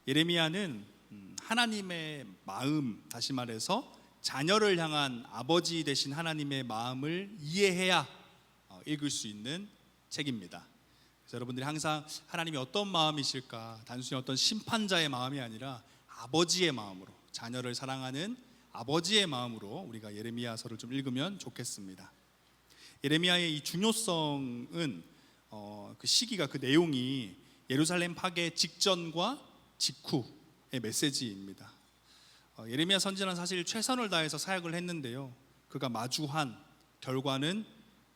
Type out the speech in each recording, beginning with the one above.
예레미야는 하나님의 마음, 다시 말해서 자녀를 향한 아버지 되신 하나님의 마음을 이해해야 읽을 수 있는 책입니다. 그래서 여러분들이 항상 하나님이 어떤 마음이실까, 단순히 어떤 심판자의 마음이 아니라 아버지의 마음으로, 자녀를 사랑하는 아버지의 마음으로 우리가 예레미야서를 좀 읽으면 좋겠습니다. 예레미야의 이 중요성은 그 시기가, 그 내용이 예루살렘 파괴 직전과 직후의 메시지입니다. 예레미야 선지자는 사실 최선을 다해서 사역을 했는데요, 그가 마주한 결과는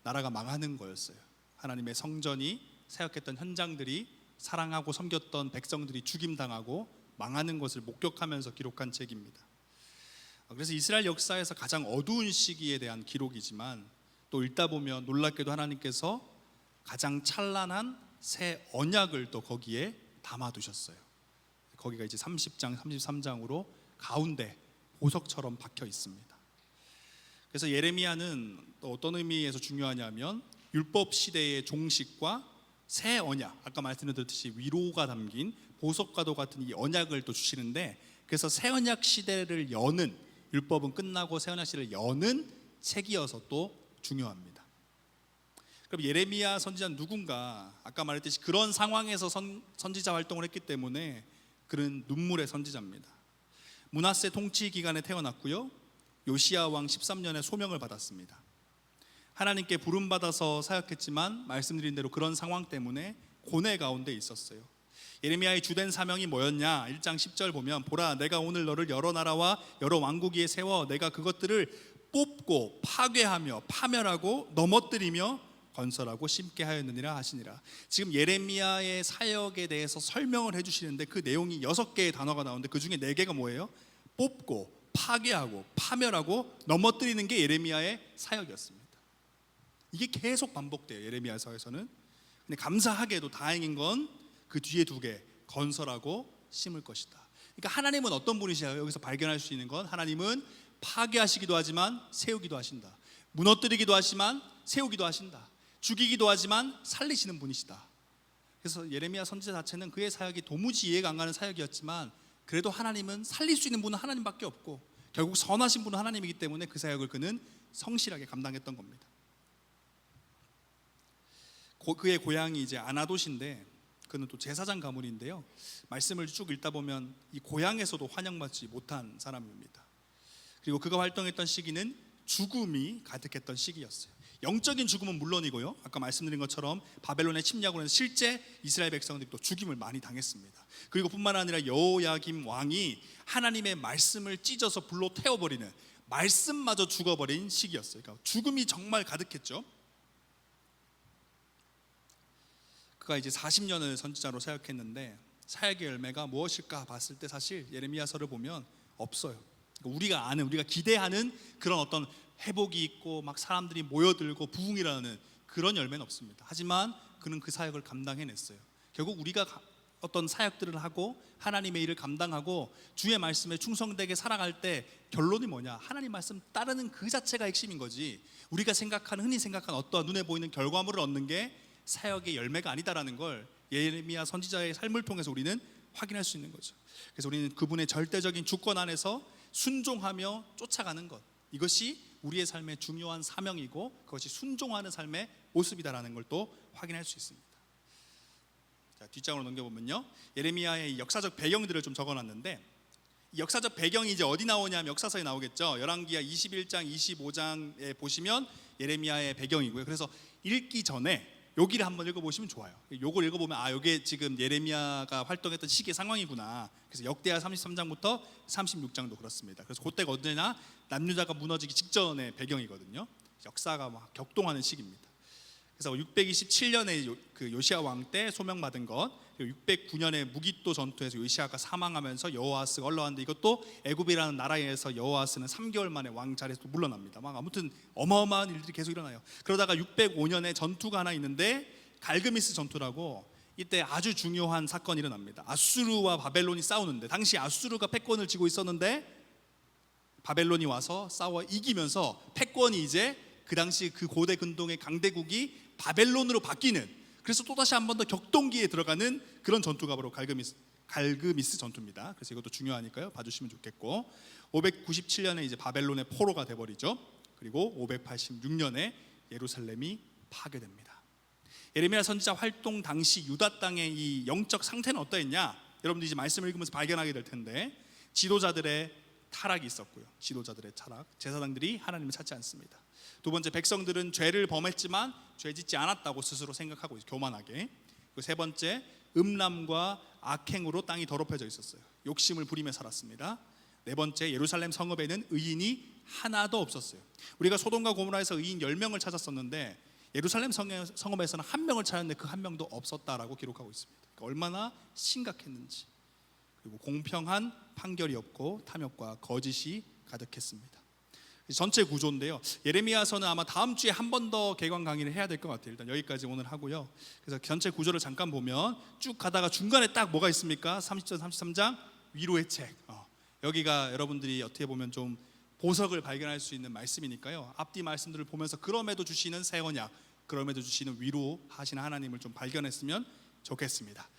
나라가 망하는 거였어요. 하나님의 성전이, 사역했던 현장들이, 사랑하고 섬겼던 백성들이 죽임당하고 망하는 것을 목격하면서 기록한 책입니다. 그래서 이스라엘 역사에서 가장 어두운 시기에 대한 기록이지만, 또 읽다 보면 놀랍게도 하나님께서 가장 찬란한 새 언약을 또 거기에 담아두셨어요. 거기가 이제 30장, 33장으로 가운데 보석처럼 박혀 있습니다. 그래서 예레미야는 또 어떤 의미에서 중요하냐면, 율법 시대의 종식과 새 언약, 아까 말씀드렸듯이 위로가 담긴 보석과도 같은 이 언약을 또 주시는데, 그래서 새 언약 시대를 여는, 율법은 끝나고 새 언약 시대를 여는 책이어서 또 중요합니다. 그럼 예레미야 선지자는 누군가? 아까 말했듯이 그런 상황에서 선지자 활동을 했기 때문에 그는 눈물의 선지자입니다. 므낫세 통치 기간에 태어났고요, 요시야 왕 13년에 소명을 받았습니다. 하나님께 부름받아서 사역했지만 말씀드린 대로 그런 상황 때문에 고뇌 가운데 있었어요. 예레미야의 주된 사명이 뭐였냐? 1장 10절 보면, 보라, 내가 오늘 너를 여러 나라와 여러 왕국 위에 세워 내가 그것들을 뽑고 파괴하며 파멸하고 넘어뜨리며 건설하고 심게 하였느니라 하시니라. 지금 예레미야의 사역에 대해서 설명을 해주시는데 그 내용이 6개의 단어가 나오는데 그 중에 4개가 뭐예요? 뽑고 파괴하고 파멸하고 넘어뜨리는 게 예레미야의 사역이었습니다. 이게 계속 반복돼요, 예레미야서에서는. 근데 감사하게도 다행인 건 그 뒤에 2개, 건설하고 심을 것이다. 그러니까 하나님은 어떤 분이시냐요? 여기서 발견할 수 있는 건, 하나님은 파괴하시기도 하지만 세우기도 하신다. 무너뜨리기도 하지만 세우기도 하신다. 죽이기도 하지만 살리시는 분이시다. 그래서 예레미야 선지자 자체는 그의 사역이 도무지 이해가 안 가는 사역이었지만, 그래도 하나님은 살릴 수 있는 분은 하나님밖에 없고 결국 선하신 분은 하나님이기 때문에 그 사역을 그는 성실하게 감당했던 겁니다. 그의 고향이 이제 아나돗인데, 그는 또 제사장 가문인데요, 말씀을 쭉 읽다 보면 이 고향에서도 환영받지 못한 사람입니다. 그리고 그가 활동했던 시기는 죽음이 가득했던 시기였어요. 영적인 죽음은 물론이고요, 아까 말씀드린 것처럼 바벨론의 침략으로 해서 실제 이스라엘 백성들이 또 죽임을 많이 당했습니다. 그리고 뿐만 아니라 여호야김 왕이 하나님의 말씀을 찢어서 불로 태워버리는, 말씀마저 죽어버린 시기였어요. 그러니까 죽음이 정말 가득했죠. 그가 이제 40년을 선지자로 사역했는데 사역의 열매가 무엇일까 봤을 때 사실 예레미야서를 보면 없어요. 우리가 아는, 우리가 기대하는 그런 어떤 회복이 있고 막 사람들이 모여들고 부흥이라는 그런 열매는 없습니다. 하지만 그는 그 사역을 감당해냈어요. 결국 우리가 어떤 사역들을 하고 하나님의 일을 감당하고 주의 말씀에 충성되게 살아갈 때 결론이 뭐냐? 하나님 말씀 따르는 그 자체가 핵심인 거지, 우리가 생각하는, 흔히 생각하는 어떠한 눈에 보이는 결과물을 얻는 게 사역의 열매가 아니다라는 걸 예레미야 선지자의 삶을 통해서 우리는 확인할 수 있는 거죠. 그래서 우리는 그분의 절대적인 주권 안에서 순종하며 쫓아가는 것, 이것이 우리의 삶의 중요한 사명이고 그것이 순종하는 삶의 모습이다라는 걸 또 확인할 수 있습니다. 자, 뒷장으로 넘겨보면요, 예레미야의 역사적 배경들을 좀 적어놨는데, 이 역사적 배경이 이제 어디 나오냐면 역사서에 나오겠죠. 열왕기하 21장, 25장에 보시면 예레미야의 배경이고요. 그래서 읽기 전에 여기를 한번 읽어보시면 좋아요. 요걸 읽어보면 이게 지금 예레미야가 활동했던 시기의 상황이구나. 그래서 역대하 33장부터 36장도 그렇습니다. 그래서 그때가 언제나 남유다가 무너지기 직전의 배경이거든요. 역사가 막 격동하는 시기입니다. 그래서 627년에 그 요시야 왕 때 소명받은 것, 그리고 609년에 무기또 전투에서 요시야가 사망하면서 여호아스가 올라왔는데, 이것도 애굽이라는 나라에서 여호아스는 3개월 만에 왕 자리에서 물러납니다. 막 아무튼 어마어마한 일들이 계속 일어나요. 그러다가 605년에 전투가 하나 있는데 갈그미스 전투라고, 이때 아주 중요한 사건이 일어납니다. 아수르와 바벨론이 싸우는데, 당시 아수르가 패권을 쥐고 있었는데 바벨론이 와서 싸워 이기면서 패권이 이제 그 당시 그 고대 근동의 강대국이 바벨론으로 바뀌는, 그래서 또다시 한 번 더 격동기에 들어가는 그런 전투가 바로 갈그미스 갈그미스 전투입니다. 그래서 이것도 중요하니까요. 봐주시면 좋겠고 597년에 이제 바벨론의 포로가 돼버리죠. 그리고 586년에 예루살렘이 파괴됩니다. 예레미야 선지자 활동 당시 유다 땅의 이 영적 상태는 어떠했냐? 여러분들이 이제 말씀을 읽으면서 발견하게 될 텐데 지도자들의 타락이 있었고요. 지도자들의 타락, 제사장들이 하나님을 찾지 않습니다. 두 번째, 백성들은 죄를 범했지만 죄 짓지 않았다고 스스로 생각하고 있어요. 교만하게. 그리고 세 번째, 음란과 악행으로 땅이 더럽혀져 있었어요. 욕심을 부리며 살았습니다. 네 번째, 예루살렘 성읍에는 의인이 하나도 없었어요. 우리가 소돔과 고모라에서 의인 10명을 찾았었는데 예루살렘 성읍에서는 한 명을 찾았는데 그 한 명도 없었다라고 기록하고 있습니다. 그러니까 얼마나 심각했는지. 그리고 공평한 판결이 없고 탐욕과 거짓이 가득했습니다. 전체 구조인데요. 예레미야서는 아마 다음 주에 한 번 더 개관 강의를 해야 될 것 같아요. 일단 여기까지 오늘 하고요. 그래서 전체 구조를 잠깐 보면 쭉 가다가 중간에 딱 뭐가 있습니까? 30절 33장 위로의 책. 여기가 여러분들이 어떻게 보면 좀 보석을 발견할 수 있는 말씀이니까요. 앞뒤 말씀들을 보면서 그럼에도 주시는 새 언약, 그럼에도 주시는 위로하시는 하나님을 좀 발견했으면 좋겠습니다.